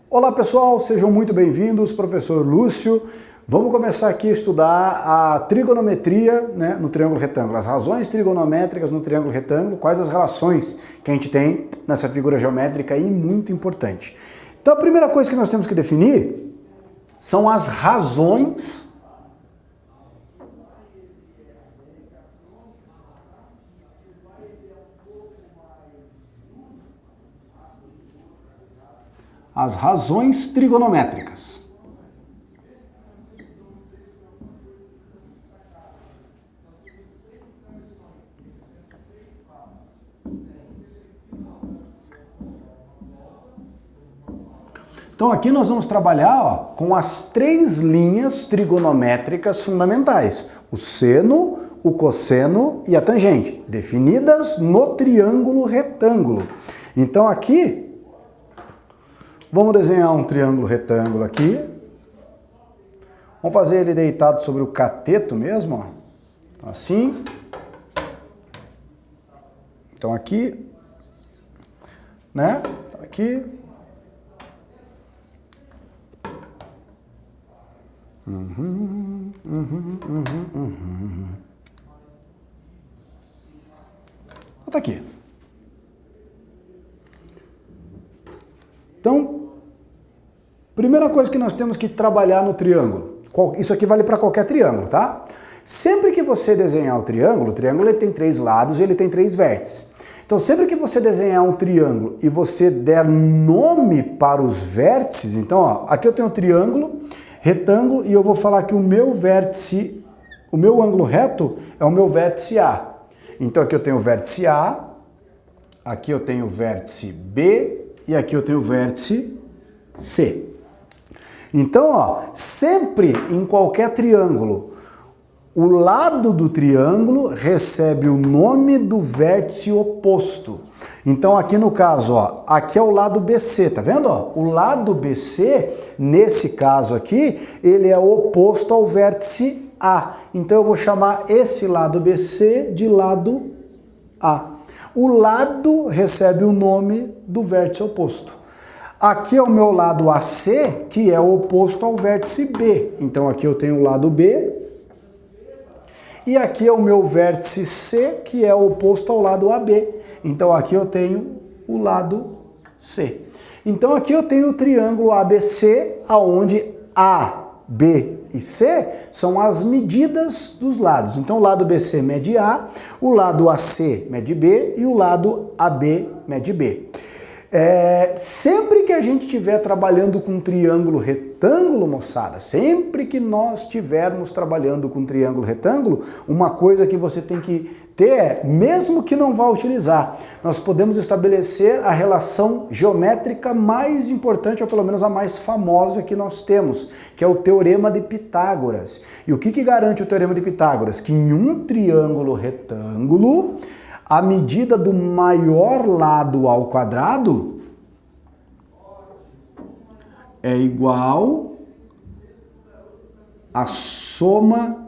Olá pessoal, sejam muito bem-vindos, professor Lúcio. Vamos começar aqui a estudar a trigonometria, no triângulo retângulo, as razões trigonométricas no triângulo retângulo, quais as relações que a gente tem nessa figura geométrica aí, muito importante. Então a primeira coisa que nós temos que definir são as razões trigonométricas. Então aqui nós vamos trabalhar com as três linhas trigonométricas fundamentais: o seno, o cosseno e a tangente, definidas no triângulo retângulo. Então aqui vamos desenhar um triângulo retângulo aqui. Vamos fazer ele deitado sobre o cateto mesmo, ó. Assim. Então aqui, aqui. Tá aqui. Então, primeira coisa que nós temos que trabalhar no triângulo. Isso aqui vale para qualquer triângulo, tá? Sempre que você desenhar o triângulo ele tem três lados e ele tem três vértices. Então, sempre que você desenhar um triângulo e você der nome para os vértices, então, ó, aqui eu tenho um triângulo, retângulo, e eu vou falar que o meu vértice, o meu ângulo reto é o meu vértice A. Então, aqui eu tenho o vértice A, aqui eu tenho o vértice B, e aqui eu tenho o vértice C. Então, ó, sempre em qualquer triângulo, o lado do triângulo recebe o nome do vértice oposto. Então, aqui no caso, ó, aqui é o lado BC, tá vendo? Ó? O lado BC, nesse caso aqui, ele é oposto ao vértice A. Então, eu vou chamar esse lado BC de lado A. O lado recebe o nome do vértice oposto. Aqui é o meu lado AC, que é o oposto ao vértice B. Então aqui eu tenho o lado B. E aqui é o meu vértice C, que é o oposto ao lado AB. Então aqui eu tenho o lado C. Então aqui eu tenho o triângulo ABC, aonde A, B e C são as medidas dos lados. Então o lado BC mede A, o lado AC mede B e o lado AB mede B. Sempre que a gente estiver trabalhando com triângulo retângulo, moçada, sempre que nós estivermos trabalhando com triângulo retângulo, uma coisa que você tem que ter, mesmo que não vá utilizar, nós podemos estabelecer a relação geométrica mais importante, ou pelo menos a mais famosa que nós temos, que é o Teorema de Pitágoras. E o que garante o Teorema de Pitágoras? Que em um triângulo retângulo, a medida do maior lado ao quadrado é igual à soma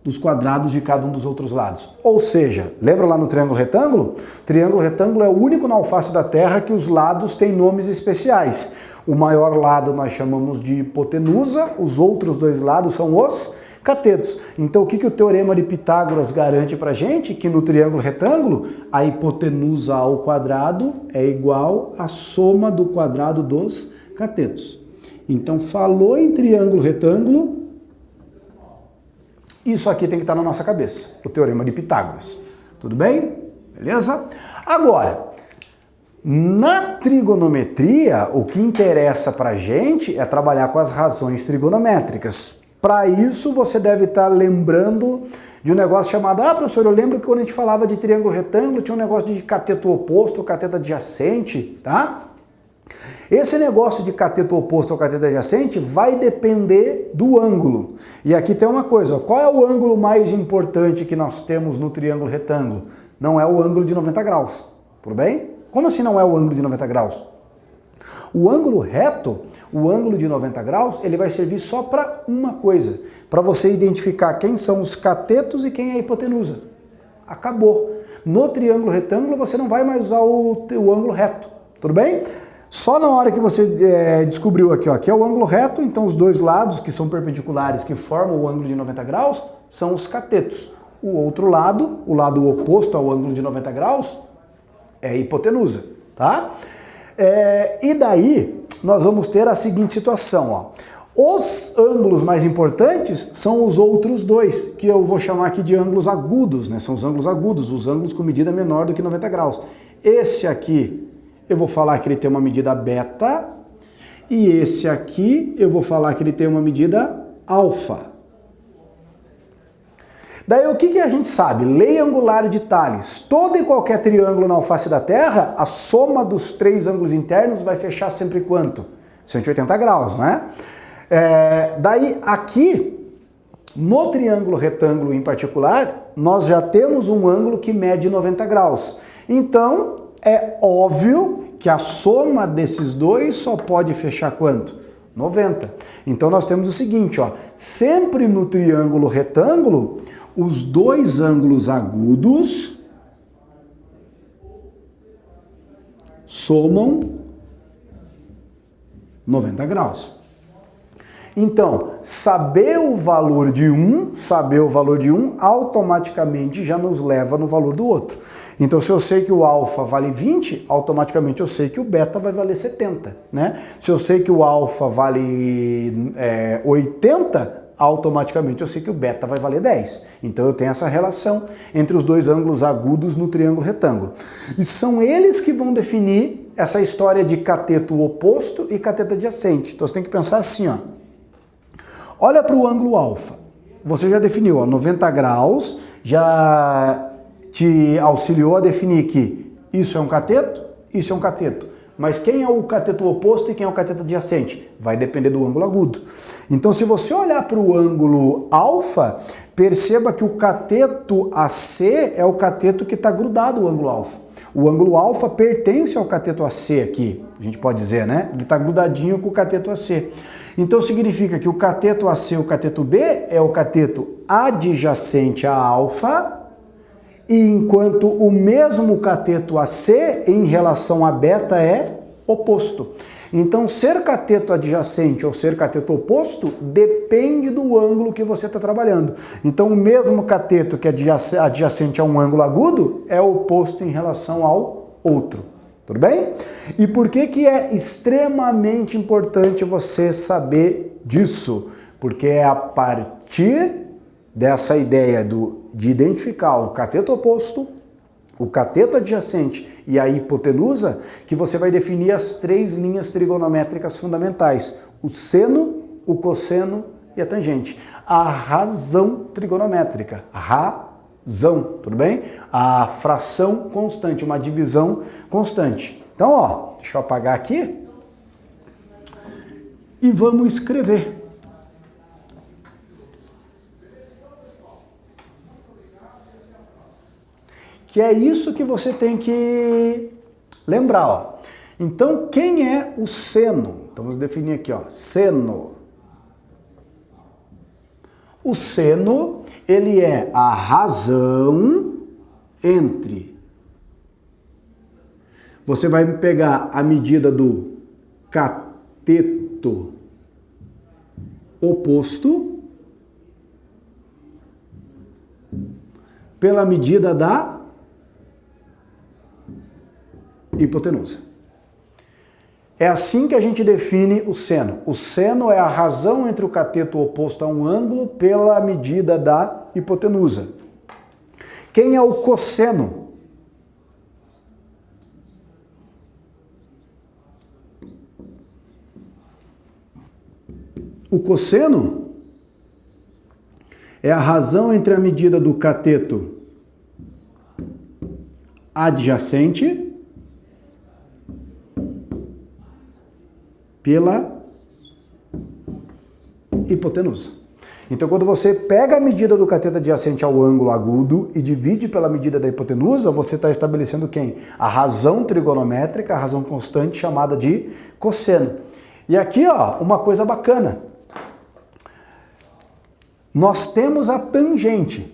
dos quadrados de cada um dos outros lados. Ou seja, lembra lá no triângulo retângulo? O triângulo retângulo é o único na face da Terra que os lados têm nomes especiais. O maior lado nós chamamos de hipotenusa, os outros dois lados são os catetos. Então o que o Teorema de Pitágoras garante pra gente? Que no triângulo retângulo, a hipotenusa ao quadrado é igual à soma do quadrado dos catetos. Então falou em triângulo retângulo, isso aqui tem que estar na nossa cabeça, o Teorema de Pitágoras. Tudo bem? Beleza? Agora, na trigonometria, o que interessa pra gente é trabalhar com as razões trigonométricas. Para isso, você deve estar lembrando de um negócio chamado... professor, eu lembro que quando a gente falava de triângulo retângulo, tinha um negócio de cateto oposto, cateto adjacente, tá? Esse negócio de cateto oposto ou cateto adjacente vai depender do ângulo. E aqui tem uma coisa, qual é o ângulo mais importante que nós temos no triângulo retângulo? Não é o ângulo de 90 graus, tudo bem? Como assim não é o ângulo de 90 graus? O ângulo reto, o ângulo de 90 graus, ele vai servir só para uma coisa, para você identificar quem são os catetos e quem é a hipotenusa. Acabou. No triângulo retângulo você não vai mais usar o ângulo reto, tudo bem? Só na hora que você descobriu aqui, ó, que é o ângulo reto, então os dois lados que são perpendiculares, que formam o ângulo de 90 graus, são os catetos. O outro lado, o lado oposto ao ângulo de 90 graus, é a hipotenusa, tá? E daí nós vamos ter a seguinte situação, ó. Os ângulos mais importantes são os outros dois, que eu vou chamar aqui de ângulos agudos, né? São os ângulos agudos, os ângulos com medida menor do que 90 graus. Esse aqui, eu vou falar que ele tem uma medida beta, e esse aqui, eu vou falar que ele tem uma medida alfa. Daí o que a gente sabe? Lei angular de Thales. Todo e qualquer triângulo na face da Terra, a soma dos três ângulos internos vai fechar sempre quanto? 180 graus, não é? Daí aqui, no triângulo retângulo em particular, nós já temos um ângulo que mede 90 graus. Então, é óbvio que a soma desses dois só pode fechar quanto? 90. Então nós temos o seguinte, ó, sempre no triângulo retângulo, os dois ângulos agudos somam 90 graus. Então, saber o valor de um automaticamente já nos leva no valor do outro. Então, se eu sei que o alfa vale 20, automaticamente eu sei que o beta vai valer 70, né? Se eu sei que o alfa vale 80, automaticamente eu sei que o beta vai valer 10. Então, eu tenho essa relação entre os dois ângulos agudos no triângulo retângulo. E são eles que vão definir essa história de cateto oposto e cateto adjacente. Então, você tem que pensar assim, ó. Olha para o ângulo alfa. Você já definiu, ó, 90 graus, já te auxiliou a definir que isso é um cateto, isso é um cateto. Mas quem é o cateto oposto e quem é o cateto adjacente? Vai depender do ângulo agudo. Então, se você olhar para o ângulo alfa, perceba que o cateto AC é o cateto que está grudado ao ângulo alfa. O ângulo alfa pertence ao cateto AC aqui, a gente pode dizer, né? Ele está grudadinho com o cateto AC. Então significa que o cateto AC, o cateto B, é o cateto adjacente a alfa, e enquanto o mesmo cateto AC em relação a beta é oposto. Então ser cateto adjacente ou ser cateto oposto depende do ângulo que você está trabalhando. Então o mesmo cateto que é adjacente a um ângulo agudo é oposto em relação ao outro. Tudo bem? E por que é extremamente importante você saber disso? Porque é a partir dessa ideia de identificar o cateto oposto, o cateto adjacente e a hipotenusa que você vai definir as três linhas trigonométricas fundamentais: o seno, o cosseno e a tangente. A razão trigonométrica, razão, tudo bem? A fração constante, uma divisão constante. Então, ó, deixa eu apagar aqui e vamos escrever. Que é isso que você tem que lembrar, ó. Então, quem é o seno? Então, vamos definir aqui, ó, seno. O seno, ele é a razão entre... Você vai pegar a medida do cateto oposto pela medida da hipotenusa. É assim que a gente define o seno. O seno é a razão entre o cateto oposto a um ângulo pela medida da hipotenusa. Quem é o cosseno? O cosseno é a razão entre a medida do cateto adjacente pela hipotenusa. Então, quando você pega a medida do cateto adjacente ao ângulo agudo e divide pela medida da hipotenusa, você está estabelecendo quem? A razão trigonométrica, a razão constante chamada de cosseno. E aqui, ó, uma coisa bacana. Nós temos a tangente.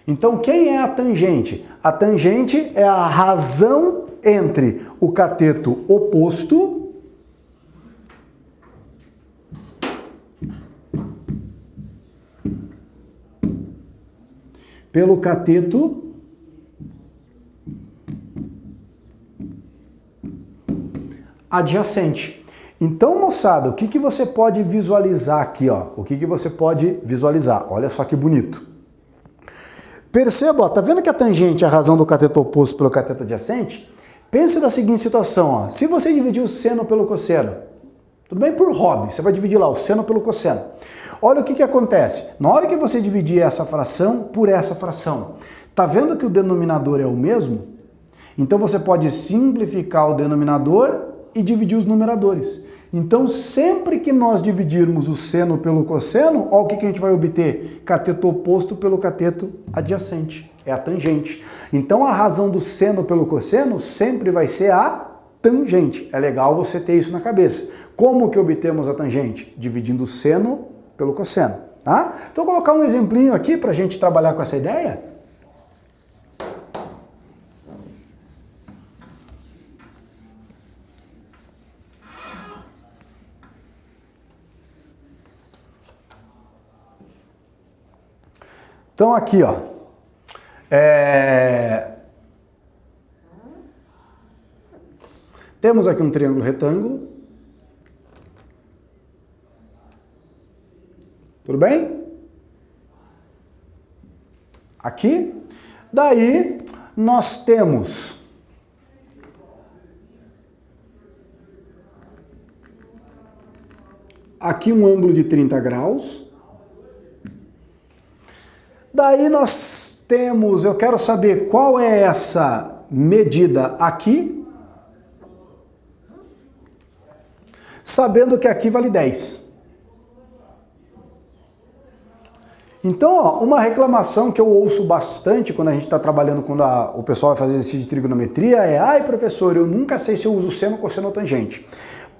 Então, quem é a tangente? A tangente é a razão entre o cateto oposto pelo cateto adjacente. Então, moçada, o que você pode visualizar aqui, ó? O que você pode visualizar? Olha só que bonito. Perceba, ó, tá vendo que a tangente é a razão do cateto oposto pelo cateto adjacente? Pense da seguinte situação, ó. Se você dividir o seno pelo cosseno, tudo bem por hobby, você vai dividir lá o seno pelo cosseno. Olha o que acontece. Na hora que você dividir essa fração por essa fração, tá vendo que o denominador é o mesmo? Então você pode simplificar o denominador e dividir os numeradores. Então, sempre que nós dividirmos o seno pelo cosseno, olha o que a gente vai obter? Cateto oposto pelo cateto adjacente. É a tangente. Então, a razão do seno pelo cosseno sempre vai ser a tangente. É legal você ter isso na cabeça. Como que obtemos a tangente? Dividindo o seno pelo cosseno. Tá? Então, vou colocar um exemplinho aqui para a gente trabalhar com essa ideia. Então aqui, ó, temos aqui um triângulo retângulo, tudo bem? Aqui, daí nós temos aqui um ângulo de 30 graus. Daí nós temos, eu quero saber qual é essa medida aqui, sabendo que aqui vale 10. Então, ó, uma reclamação que eu ouço bastante quando a gente está trabalhando, quando o pessoal vai fazer exercício de trigonometria é: ai professor, eu nunca sei se eu uso seno, cosseno ou tangente.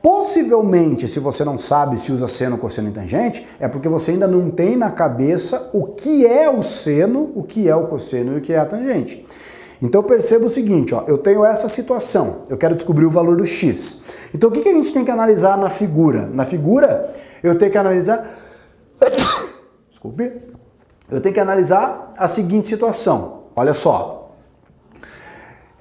Possivelmente, se você não sabe se usa seno, cosseno e tangente, é porque você ainda não tem na cabeça o que é o seno, o que é o cosseno e o que é a tangente. Então perceba o seguinte, ó, eu tenho essa situação, eu quero descobrir o valor do x. Então o que a gente tem que analisar na figura? Na figura, eu tenho que analisar... Desculpe. Eu tenho que analisar a seguinte situação. Olha só.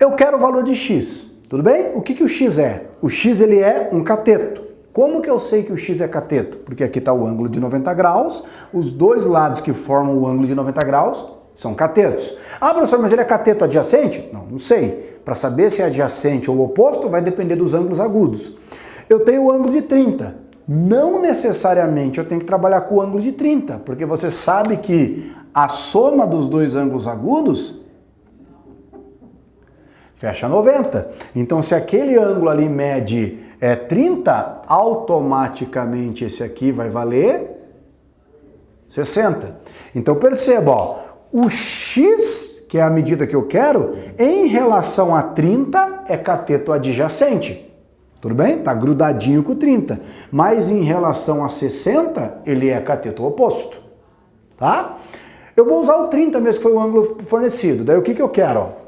Eu quero o valor de x. Tudo bem? O que o x é? O x ele é um cateto. Como que eu sei que o x é cateto? Porque aqui está o ângulo de 90 graus, os dois lados que formam o ângulo de 90 graus são catetos. Ah, professor, mas ele é cateto adjacente? Não sei. Para saber se é adjacente ou oposto, vai depender dos ângulos agudos. Eu tenho o ângulo de 30. Não necessariamente eu tenho que trabalhar com o ângulo de 30, porque você sabe que a soma dos dois ângulos agudos fecha 90. Então, se aquele ângulo ali mede 30, automaticamente esse aqui vai valer 60. Então, perceba, ó, o x, que é a medida que eu quero, em relação a 30 é cateto adjacente. Tudo bem? Tá grudadinho com 30. Mas em relação a 60, ele é cateto oposto. Tá? Eu vou usar o 30 mesmo, que foi o ângulo fornecido. Daí o que eu quero, ó?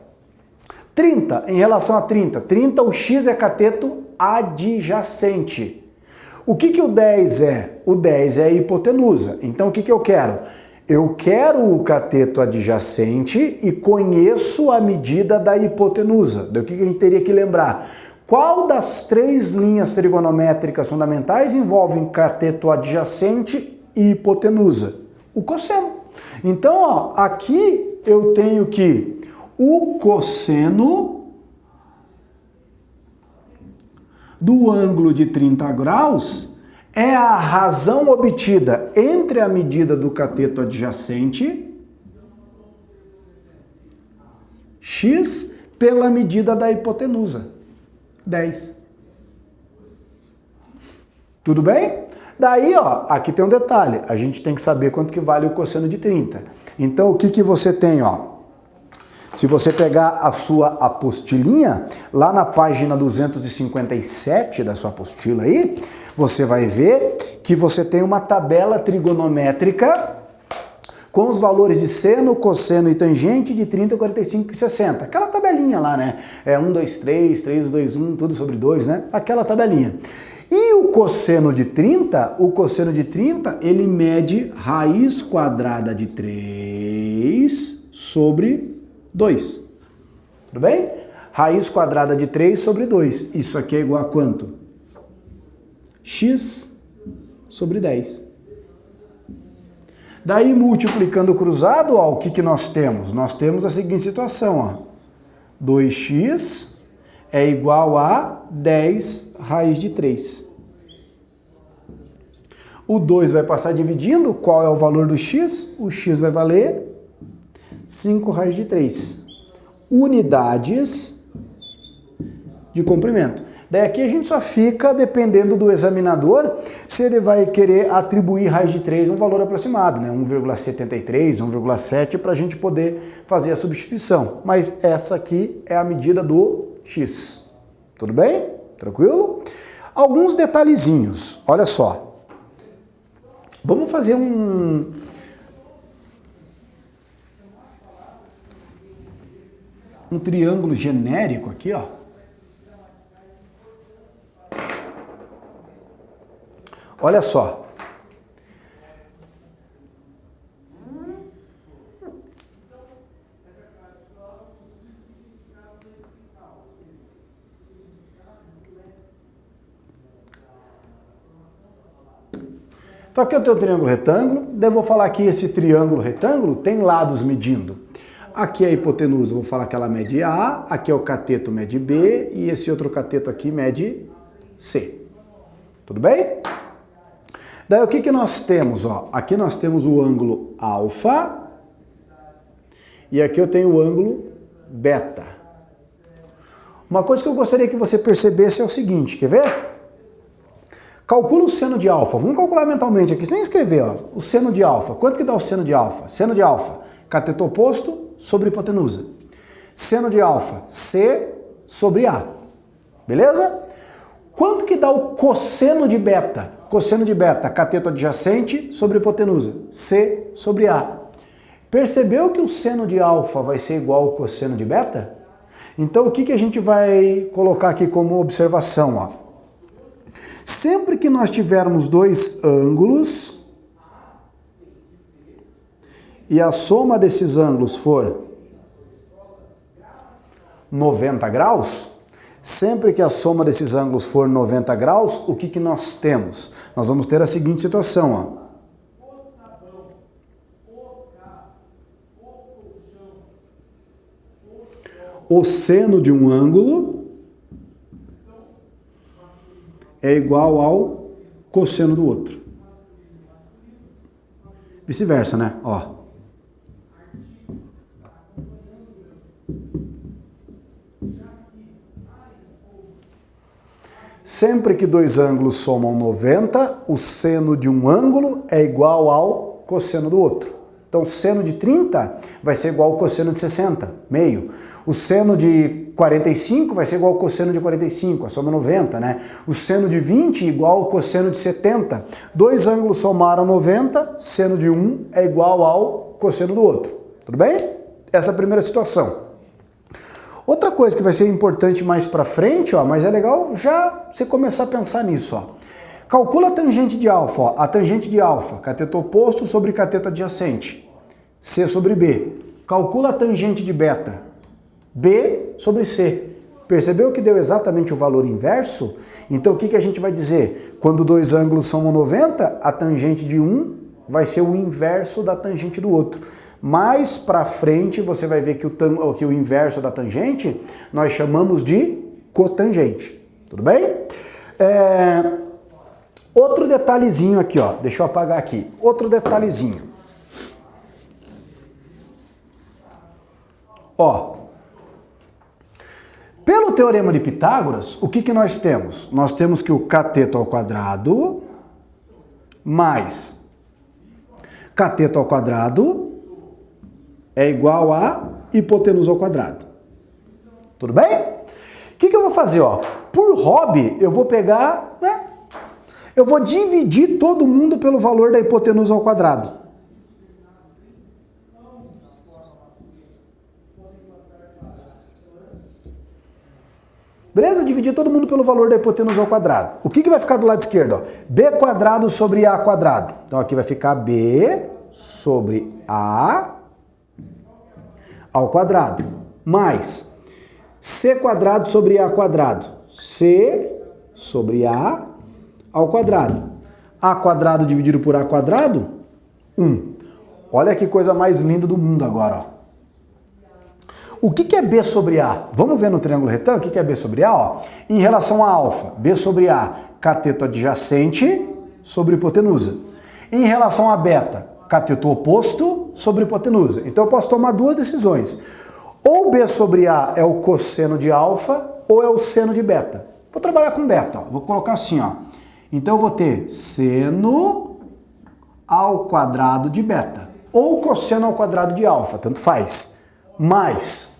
30 em relação a 30. 30, o x é cateto adjacente. O que o 10 é? O 10 é a hipotenusa. Então o que eu quero? Eu quero o cateto adjacente e conheço a medida da hipotenusa. Daí o que a gente teria que lembrar? Qual das três linhas trigonométricas fundamentais envolvem cateto adjacente e hipotenusa? O cosseno. Então, ó, aqui eu tenho que o cosseno do ângulo de 30 graus é a razão obtida entre a medida do cateto adjacente, x, pela medida da hipotenusa, 10. Tudo bem? Daí, ó, aqui tem um detalhe, a gente tem que saber quanto que vale o cosseno de 30. Então, o que você tem, ó? Se você pegar a sua apostilinha, lá na página 257 da sua apostila aí, você vai ver que você tem uma tabela trigonométrica com os valores de seno, cosseno e tangente de 30, 45 e 60. Aquela tabelinha lá, né? 1, 2, 3, 3, 2, 1, tudo sobre 2, né? Aquela tabelinha. E o cosseno de 30, ele mede raiz quadrada de 3 sobre 2. Tudo bem? Raiz quadrada de 3 sobre 2. Isso aqui é igual a quanto? X sobre 10. Daí, multiplicando cruzado, ó, o que nós temos? Nós temos a seguinte situação, ó. 2x é igual a 10 raiz de 3. O 2 vai passar dividindo. Qual é o valor do x? O x vai valer 5 raiz de 3. Unidades de comprimento. Daí aqui a gente só fica dependendo do examinador se ele vai querer atribuir raiz de 3 um valor aproximado, né? 1,73, 1,7, para a gente poder fazer a substituição. Mas essa aqui é a medida do x. Tudo bem? Tranquilo? Alguns detalhezinhos. Olha só. Vamos fazer um triângulo genérico aqui, ó. Olha só. Então aqui eu tenho o triângulo retângulo, daí eu vou falar que esse triângulo retângulo tem lados medindo. Aqui é a hipotenusa, vou falar que ela mede A, aqui é o cateto mede B e esse outro cateto aqui mede C. Tudo bem? Daí o que nós temos? Ó? Aqui nós temos o ângulo alfa e aqui eu tenho o ângulo beta. Uma coisa que eu gostaria que você percebesse é o seguinte, quer ver? Calcula o seno de alfa. Vamos calcular mentalmente aqui, sem escrever. Ó. O seno de alfa. Quanto que dá o seno de alfa? Seno de alfa, cateto oposto sobre hipotenusa. Seno de alfa, C sobre A. Beleza? Quanto que dá o cosseno de beta? Cosseno de beta, cateto adjacente sobre hipotenusa. C sobre A. Percebeu que o seno de alfa vai ser igual ao cosseno de beta? Então o que a gente vai colocar aqui como observação? Ó? Sempre que nós tivermos dois ângulos e a soma desses ângulos for 90 graus, sempre que a soma desses ângulos for 90 graus, o que nós temos? Nós vamos ter a seguinte situação, ó. O seno de um ângulo é igual ao cosseno do outro. Vice-versa, né? Ó. Sempre que dois ângulos somam 90, o seno de um ângulo é igual ao cosseno do outro. Então, o seno de 30 vai ser igual ao cosseno de 60, meio. O seno de 45 vai ser igual ao cosseno de 45, a soma 90, né? O seno de 20 igual ao cosseno de 70. Dois ângulos somaram 90, seno de um é igual ao cosseno do outro. Tudo bem? Essa é a primeira situação. Outra coisa que vai ser importante mais pra frente, ó, mas é legal já você começar a pensar nisso, ó. Calcula a tangente de alfa, ó. A tangente de alfa, cateto oposto sobre cateto adjacente, C sobre B. Calcula a tangente de beta, B sobre C. Percebeu que deu exatamente o valor inverso? Então o que a gente vai dizer? Quando dois ângulos somam 90, a tangente de um vai ser o inverso da tangente do outro. Mais para frente você vai ver que o inverso da tangente nós chamamos de cotangente. Tudo bem? Outro detalhezinho aqui, ó. Deixa eu apagar aqui. Outro detalhezinho. Ó. Pelo teorema de Pitágoras, o que nós temos? Nós temos que o cateto ao quadrado mais cateto ao quadrado é igual a hipotenusa ao quadrado. Tudo bem? O que eu vou fazer? Ó? Por hobby, eu vou pegar, né? Eu vou dividir todo mundo pelo valor da hipotenusa ao quadrado. Beleza? Dividir todo mundo pelo valor da hipotenusa ao quadrado. O que vai ficar do lado esquerdo? Ó? B quadrado sobre A quadrado. Então aqui vai ficar B sobre A ao quadrado. Mais C quadrado sobre A quadrado. C sobre A ao quadrado. A quadrado dividido por A quadrado, 1. Olha que coisa mais linda do mundo agora, ó. O que é B sobre A? Vamos ver no triângulo retângulo o que é B sobre A? Ó. Em relação a alfa, B sobre A, cateto adjacente sobre hipotenusa. Em relação a beta, cateto oposto sobre hipotenusa. Então eu posso tomar duas decisões. Ou B sobre A é o cosseno de alfa ou é o seno de beta. Vou trabalhar com beta, ó. Vou colocar assim, ó. Então eu vou ter seno ao quadrado de beta. Ou cosseno ao quadrado de alfa, tanto faz. Mais,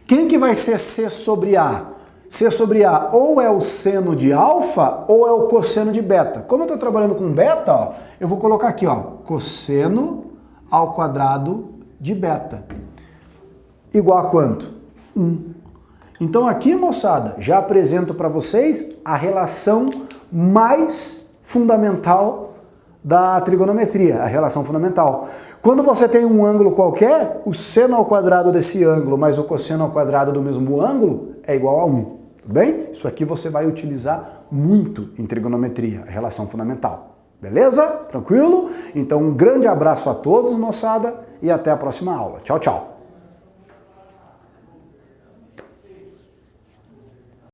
quem que vai ser C sobre A? C sobre A ou é o seno de alfa ou é o cosseno de beta. Como eu estou trabalhando com beta, ó, eu vou colocar aqui, ó, cosseno ao quadrado de beta. Igual a quanto? 1. Então aqui, moçada, já apresento para vocês a relação mais fundamental da trigonometria, a relação fundamental. Quando você tem um ângulo qualquer, o seno ao quadrado desse ângulo mais o cosseno ao quadrado do mesmo ângulo é igual a 1. Tudo bem? Isso aqui você vai utilizar muito em trigonometria, a relação fundamental. Beleza? Tranquilo? Então um grande abraço a todos, moçada, e até a próxima aula. Tchau, tchau.